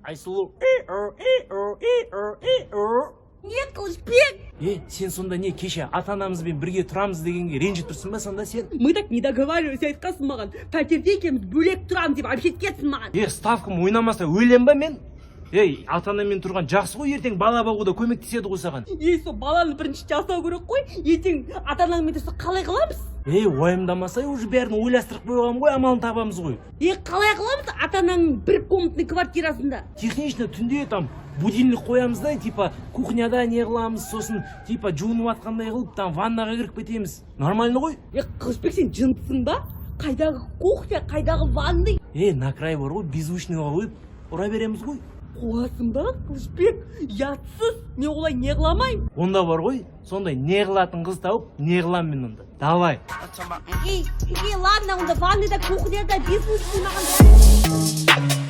Айсулу. Нет, Кылышбек! Сен сонда не кеше ата-анамызбен бірге тұрамыз дегенге ренжіп тұрсың ба сонда сен? Мы так не договаривались, айтқансың маған. Пәтерде екеуміз бөлек тұрамыз деп әпшеткенсің маған. Ставкам ойнамаса өлем ба мен? Ата-анамен тұрған жақсы ғой, ертең бала бағуда көмектеседі ғой саған. Сол баланы бірінші жасау керек қой, ертең ата-анаңмен тұрса қалай қыламыз? Уайымдамасай, уже бәрін ойластырып қойған ғой, амалын табамыз ғой. Қалай қыламыз ата-анаңның бір комнатный квартирасында? Технично түнде там будильник қоямыз да, типа кухняда не қыламыз, сосын типа жуынып атқандай қылып, там ваннаға кіріп кетеміз. Нормально ғой? Кылышбек, сен жынсың ба? Қайдағы кухня, қайдағы ванный? На край бар ғой, беззвучныйға қойып ұра береміз ғой. Қуасың ба, Кылышбек? Ятсыз, мен олай не қыламайым. Онда бар ғой, сондай не қылатын қыз тауып, не қылам мен онда. Давай. Ладно, онда ванныйда, кухняда беззвучный маған.